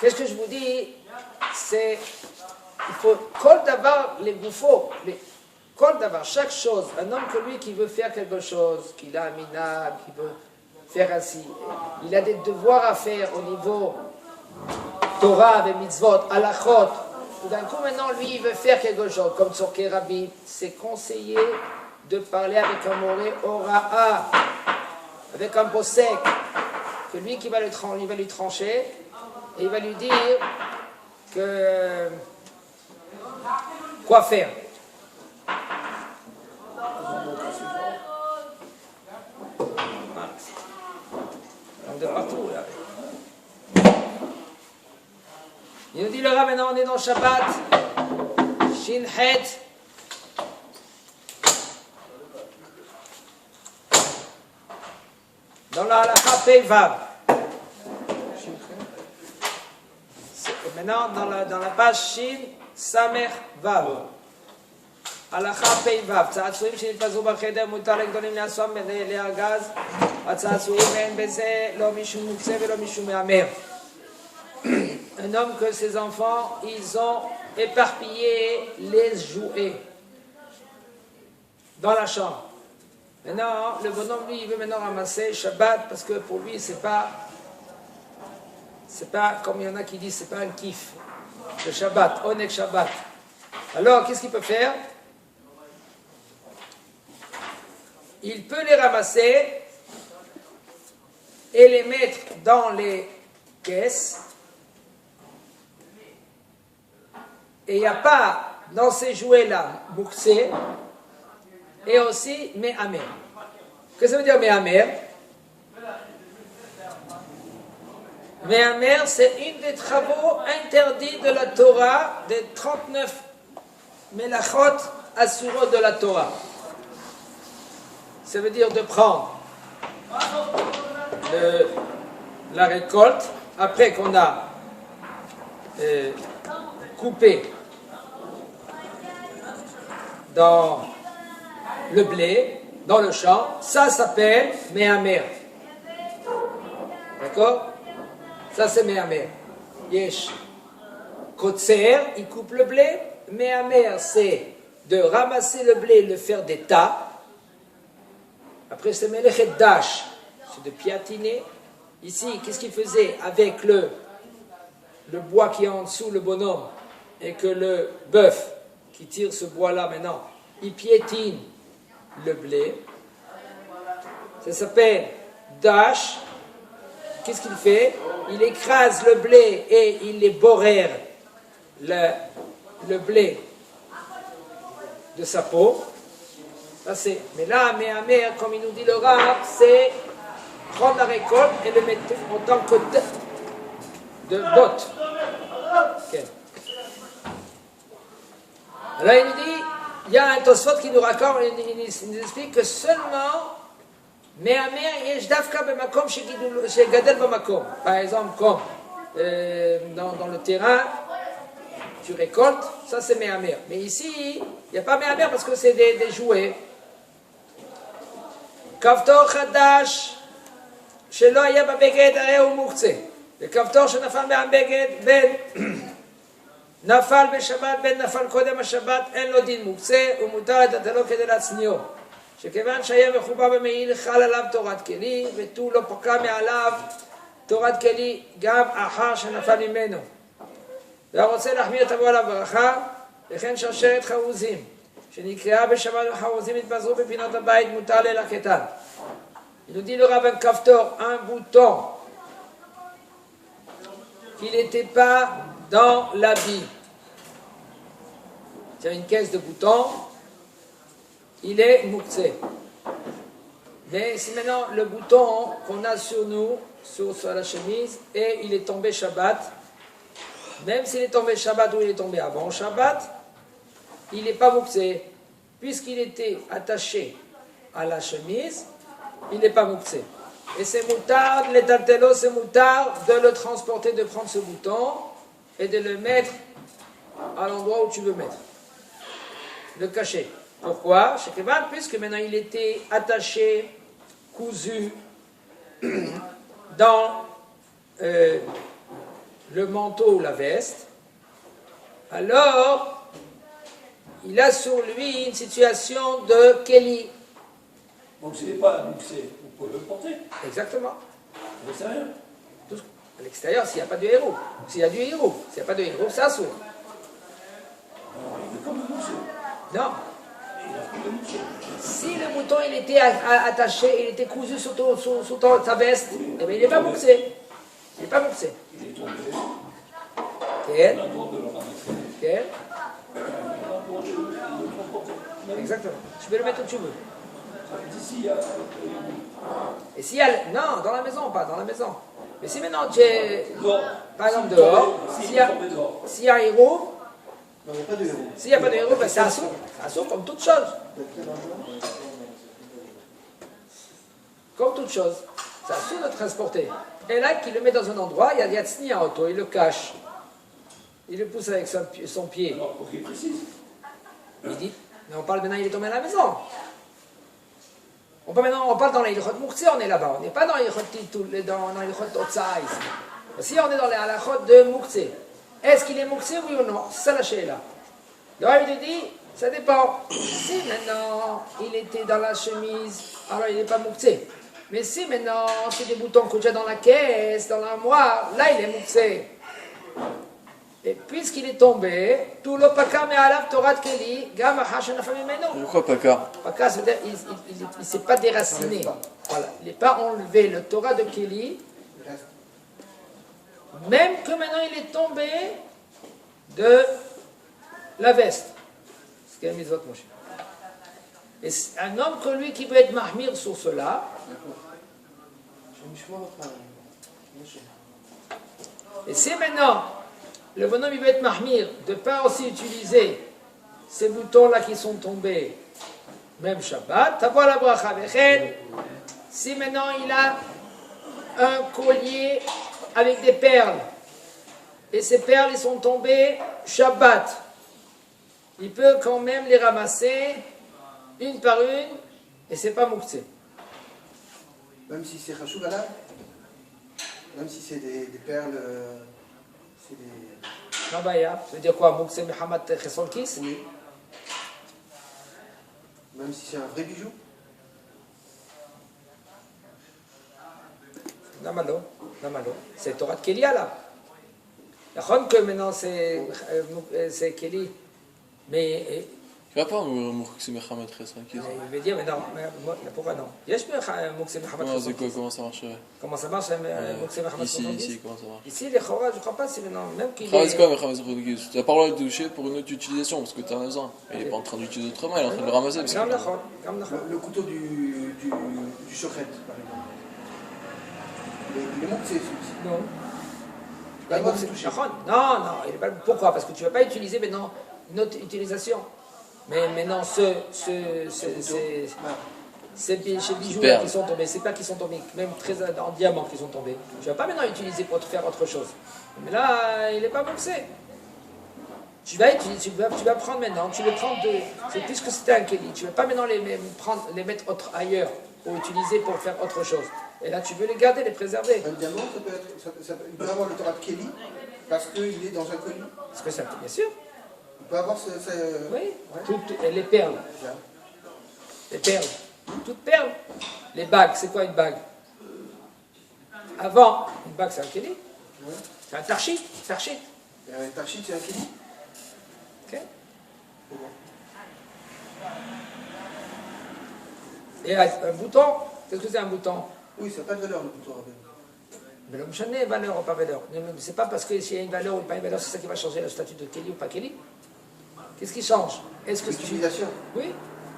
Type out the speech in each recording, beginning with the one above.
qu'est-ce que je vous dis? C'est, il faut, kol davar les gouffos, kol davar, chaque chose, un homme que lui qui veut faire quelque chose, qu'il a un minag, qui veut faire ainsi, il a des devoirs à faire au niveau Torah et mitzvot, halachot. Tout d'un coup, maintenant, lui, il veut faire quelque chose, comme Tzorkei Rabbi, c'est conseillé de parler avec un moré ora'a, avec un posek, que lui qui va, il va lui trancher, et il va lui dire que quoi faire. De partout, là. Il nous dit le Rav, maintenant on est dans Shabbat, Shin Het. Dans la halakha Pei Vav. Maintenant dans la page Shin Samer Vav. halakha Pei Vav. צעצועים שנתפזרו בחדר מותר לגדולים לעצמם בדלי הגז. הצעצועים אין בזה לא משום מוקצה ולא משום מהמר. Un homme que ses enfants, ils ont éparpillé les jouets dans la chambre. Maintenant, le bonhomme, lui, il veut maintenant ramasser Shabbat parce que pour lui, c'est pas comme il y en a qui disent, c'est pas un kiff. Le Shabbat, Onek Shabbat. Alors, qu'est-ce qu'il peut faire? Il peut les ramasser et les mettre dans les caisses. Et il n'y a pas dans ces jouets-là Mouksé et aussi Me'amer. Qu'est-ce que ça veut dire Me'amer? Me'amer, c'est une des travaux interdits de la Torah, des 39 Melachot Asurot de la Torah. Ça veut dire de prendre la récolte après qu'on a coupé dans le blé, dans le champ, ça s'appelle Me'amer. D'accord? Ça c'est Me'amer. Yesh. Kotser, il coupe le blé. Me'amer, c'est de ramasser le blé et le faire des tas. Après c'est Melechet Dash, c'est de piatiner. Ici, qu'est-ce qu'il faisait avec le bois qui est en dessous, le bonhomme, et que le bœuf qui tire ce bois-là maintenant, il piétine le blé. Ça s'appelle dash. Qu'est-ce qu'il fait? Il écrase le blé et il les borère le blé de sa peau. Ça c'est. Mais là, Me'amer, comme il nous dit le Rav, c'est prendre la récolte et le mettre en tant que de dot. Okay. Alors il nous dit, il y a un Tosfot qui nous raconte, il nous explique que seulement Me'amer yesh dafka b'makom shegadel b'makom. Par exemple, comme dans le terrain, tu récoltes, ça c'est Me'amer. Mais ici, il n'y a pas Me'amer parce que c'est des jouets. Kavtor chadash shelo haya b'beged hare hu muktzeh. וכפתור שנפל מהבגד בין נפל בשבת בין נפל קודם השבת אין לו דין מוקצה ומותר לטלטלו כדי להצניעו שכיוון שהיה מחובר במעיל חל עליו תורת כלי ותו לא פקע מעליו תורת כלי גם אחר שנפל ממנו והרוצה להחמיר תבוא עליו ברכה וכן שרשרת חרוזים שנקראה בשבת וחרוזים התפזרו בפינות הבית מותר ללקטן. Il nous dit le Rav, un kaftor, un bouton qu'il n'était pas dans l'habit. C'est une caisse de boutons, il est mouktsé. Mais c'est maintenant le bouton qu'on a sur nous, sur la chemise, et il est tombé Shabbat. Même s'il est tombé Shabbat ou il est tombé avant Shabbat, il n'est pas mouktsé. Puisqu'il était attaché à la chemise, il n'est pas mouktsé. Et c'est moutard, les taltelos, c'est moutard de le transporter, de prendre ce bouton et de le mettre à l'endroit où tu veux mettre. Le cacher. Pourquoi? Puisque maintenant il était attaché, cousu dans le manteau ou la veste, alors il a sur lui une situation de Kéli. Donc ce n'est pas mouxé, vous pouvez le porter. Exactement. Vous savez rien. À l'extérieur, s'il n'y a pas de héros. S'il y a du héros. S'il n'y a pas de héros, c'est assourd. Alors, il est comme un mouxé. Non. Il a pris le mouxé. Si le mouton il était attaché, il était cousu sur ta veste, eh bien, il n'est pas mouxé. Il n'est pas mouxé. Il est tombé. Quel? On a le droit de le ramasser. Quel? On a le droit de le transporter. Exactement. Tu peux le mettre où tu veux. D'ici, il y a... Et s'il y a... Non, dans la maison, pas dans la maison. Mais si maintenant tu es... Dehors. Par exemple dehors, s'il y a un héros, Non, il n'y a pas de héros. s'il n'y a pas de héros, ben c'est assaut. Assaut comme toute chose. Comme toute chose. C'est assaut de transporter. Et là, qu'il le met dans un endroit, il y a tsni en auto, il le cache. Il le pousse avec son pied. Alors, pour qu'il précise. Il dit, mais on parle maintenant, il est tombé à la maison. On parle dans l'Ilchot Mouktsé, on est là-bas. On n'est pas dans l'Ilchot Otsa ici. Si on est dans l'Ilchot de Mouktsé, est-ce qu'il est Mouktsé, oui ou non? C'est ça la chéla. Le Rav il dit, ça dépend. Si maintenant il était dans la chemise, alors il n'est pas Mouktsé. Mais si maintenant c'est des boutons qu'on a dans la caisse, dans l'armoire, là il est Mouktsé. Et puisqu'il est tombé, tout le paka me alav Torah Keli, gam achashen afamimeno. Pourquoi pas car? Paka, c'est-à-dire il ne s'est pas déraciné. Voilà. Il n'est pas enlevé le Torah de Keli. Même que maintenant il est tombé de la veste. Ce qui est mis votre mouche. Et un homme comme lui qui peut être mahmir sur cela, et c'est maintenant le bonhomme il veut être mahmir, de ne pas aussi utiliser ces boutons-là qui sont tombés, même Shabbat, t'as la bracha vechel. Si maintenant il a un collier avec des perles, et ces perles ils sont tombées Shabbat, il peut quand même les ramasser une par une, et c'est pas mouktsé. Même si c'est Khashou Galab, même si c'est des perles, c'est des... Nabaya, ça veut dire quoi? Mouktsé Muhammad Chesolkis? Oui. Même si c'est un vrai bijou. Namalo, c'est Torah de Kélia là. D'accord que maintenant c'est Kéli, mais Tu vas pas Moukse Mohamed Khesran qui il veut dire, mais non, pourquoi non? Yesh Moukse Mohamed. C'est quoi? Comment ça marcherait? Comment ça marche, Moukse Mohamed? Ici, comment ça marche? Ici, les Chora, je crois pas, c'est maintenant, même qu'il C'est quoi Mohamed Khesran? Tu n'as pas le droit de toucher pour une autre utilisation parce que tu en as besoin. Il n'est pas en train d'utiliser autrement, il est en train de le ramasser. Le couteau du chocret, par exemple. Il est monté celui-ci. Non. Pas le droit de toucher. Non, il est pas... Pourquoi? Parce que tu ne vas pas utiliser maintenant une autre utilisation. Mais maintenant, ces bijoux là qui sont tombés, c'est pas qui sont tombés, même très en diamant qui sont tombés. Tu ne vas pas maintenant utiliser pour te faire autre chose. Mais là, il n'est pas boxé. Tu vas prendre maintenant, tu les prends c'est puisque c'était un Kéli, tu ne vas pas maintenant les mettre ailleurs pour utiliser pour faire autre chose. Et là, tu veux les garder, les préserver. Un diamant, il peut avoir le Torah de Kéli parce qu'il est dans un colis. Parce que ça, bien sûr. Il peut avoir Oui, ouais. Les perles. Les perles. Toutes perles. Les bagues, c'est quoi une bague? Avant, une bague, c'est un Kéli. Ouais. C'est un tarchit. Un tarchit, c'est un Kéli. Ok. Et un bouton, qu'est-ce que c'est un bouton? Oui, ça n'a pas de valeur le bouton Rabbi. Mais le mouchané, valeur ou pas valeur. C'est pas parce qu'il y a une valeur ou pas une valeur, c'est ça qui va changer le statut de Kéli ou pas Kéli. Qu'est-ce qui change? Est-ce que l'utilisation? Oui.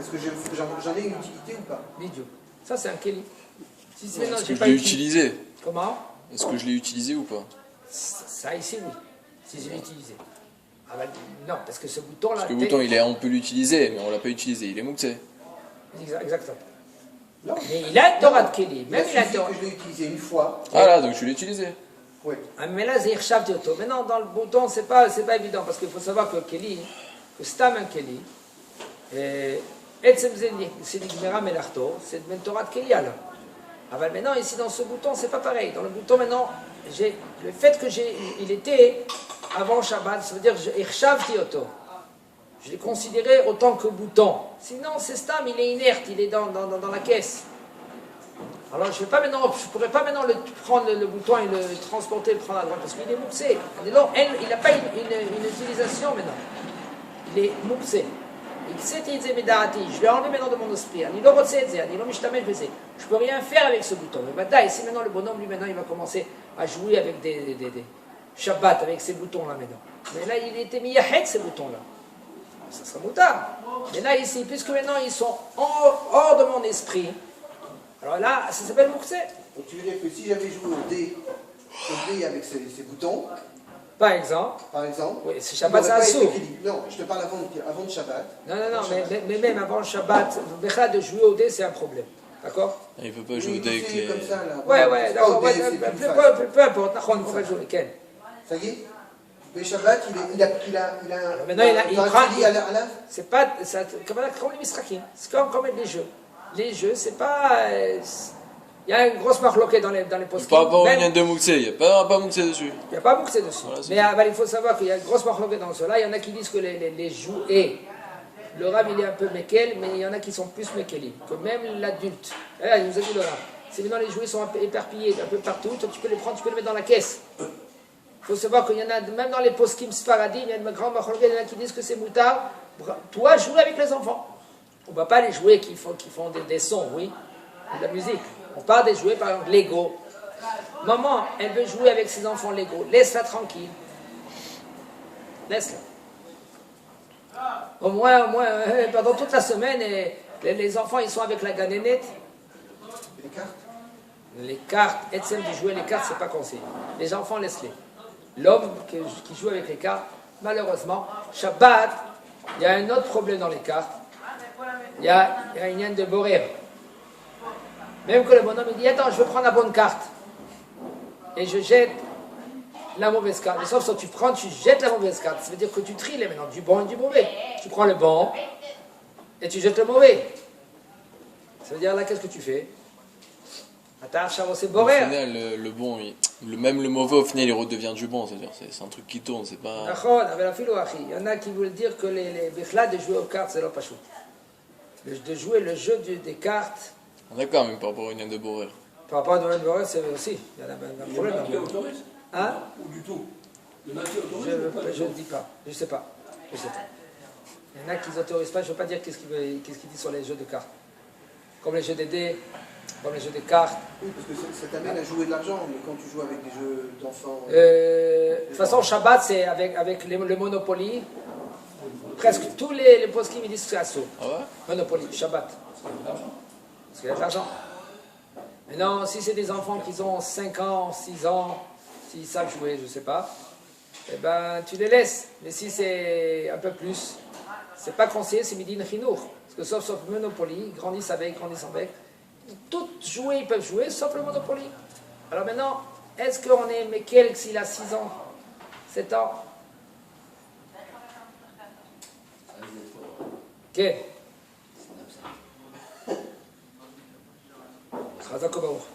Est-ce que j'en ai une utilité ou pas? L'idiot. Ça, c'est un Kéli. Si c'est Est-ce que je l'ai utilisé? Comment? Est-ce que je l'ai utilisé ou pas? Ça ici, oui. Si je l'ai utilisé. Ah ben, non, parce que ce bouton-là... Parce que le bouton, on peut l'utiliser, mais on ne l'a pas utilisé. Il est mouktsé. Exactement. Non. Mais il a une Torah de Kéli. Même il a une Torah. Que je l'ai utilisé une fois. Ah là, donc je l'ai utilisé. Oui. Ah, mais là, c'est Hirshav Tioto. Maintenant, dans le bouton, c'est pas évident, parce qu'il faut savoir que Kéli, que Stam un Kéli, c'est l'Igmera Melarto, c'est une Torah de Kéli là. Ah ben maintenant, ici, dans ce bouton, c'est pas pareil. Dans le bouton, maintenant, le fait que il était avant Shabbat, ça veut dire Irshavti Oto. Je l'ai considéré autant que bouton. Sinon, c'est Stam, il est inerte, il est dans la caisse. Alors, je ne pourrais pas maintenant prendre le bouton et le transporter, le prendre à droite, parce qu'il est mouxé. Il n'a pas une utilisation maintenant. Il est mouxé. Je l'ai enlevé maintenant de mon esprit. Je ne peux rien faire avec ce bouton. Mais ici maintenant, le bonhomme, lui, maintenant, il va commencer à jouer avec des Shabbat, avec ces boutons-là maintenant. Mais là, il était mis à head, ces boutons-là. Ça sera moutard. Mais là, ici, puisque maintenant, ils sont hors de mon esprit, alors là, ça s'appelle Mouxé. Donc tu veux dire que si j'avais joué au dé avec ces boutons, Par exemple, oui, c'est Shabbat, c'est assourd. Non, je te parle avant le Shabbat. Non, mais même avant le Shabbat, de jouer au dé, c'est un problème. D'accord? Il ne peut pas jouer au dé avec les... comme ça, là. Ouais, d'accord. Peu importe, on va jouer. Quel? Ça y est? Le Shabbat, il a maintenant, il prend. à la... C'est pas. Comme les misrakim. C'est comme les jeux. Les jeux, c'est pas. Il y a une grosse marloquée dans les postes. Par rapport au lien de Mouxé, il n'y a pas Mouxé dessus. Il n'y a pas Mouxé dessus. Voilà, mais il faut savoir qu'il y a une grosse marloquée dans cela. Il y en a qui disent que les jouets, le Rav il est un peu Mekel, mais il y en a qui sont plus Mekelim, que même l'adulte. Il nous a dit le Rav. Si maintenant les jouets sont un peu éparpillés un peu partout, toi, tu peux les prendre, tu peux les mettre dans la caisse. Il faut savoir qu'il y en a, même dans les poskim Sfaradi, il y a une grande marloquée, il y en a qui disent que c'est moutard. Toi, jouer avec les enfants. On ne va pas les jouets qui font des sons, oui, de la musique. On parle des jouets, par exemple, Lego. Maman, elle veut jouer avec ses enfants Lego. Laisse-la tranquille. Laisse-la. Au moins, pendant toute la semaine, les enfants, ils sont avec la ganénette. Les cartes. Les cartes, et celles de jouer les cartes, c'est pas conseillé. Les enfants, laisse-les. L'homme qui joue avec les cartes, malheureusement, Shabbat, il y a un autre problème dans les cartes. Il y a une yen de borer. Même que le bonhomme il dit attends, je veux prendre la bonne carte. Et je jette la mauvaise carte. Mais sauf que tu prends, tu jettes la mauvaise carte. Ça veut dire que tu tries les maintenant, du bon et du mauvais. Tu prends le bon et tu jettes le mauvais. Ça veut dire là, qu'est-ce que tu fais? Attends, c'est Au borer. final, le bon, même le mauvais, au final, il redevient du bon. C'est-à-dire, c'est un truc qui tourne, c'est pas... Il y en a qui veulent dire que les bichlas de jouer aux cartes, c'est leur pachou. De jouer le jeu des cartes. D'accord, même par rapport à une inde de Borer. Par rapport à Noël Borer, c'est aussi. Il y en a un problème. Le maquis autorise? Hein? Ou du tout? Le maquis autorise? Je ne dis pas. Je ne sais pas. Il y en a qui n'autorisent pas. Je ne veux pas dire qu'est-ce qu'il dit sur les jeux de cartes. Comme les jeux des dés, comme les jeux des cartes. Oui, parce que ça t'amène à jouer de l'argent, mais quand tu joues avec des jeux d'enfants... De toute façon, Shabbat, c'est avec le Monopoly. Presque tous les poskim ils disent que c'est assaut. Ah ouais? Monopoly, Shabbat. Parce qu'il y a de l'argent. Mais non, si c'est des enfants qui ont 5 ans, 6 ans, s'ils savent jouer, je ne sais pas, eh ben tu les laisses. Mais si c'est un peu plus, c'est pas conseillé, c'est Midin Chinour. Parce que sauf Monopoly, ils grandissent avec. Tout jouer, ils peuvent jouer, sauf le Monopoly. Alors maintenant, est-ce qu'on est Mekel s'il a 6 ans, 7 ans? Ok. חזק וברוך.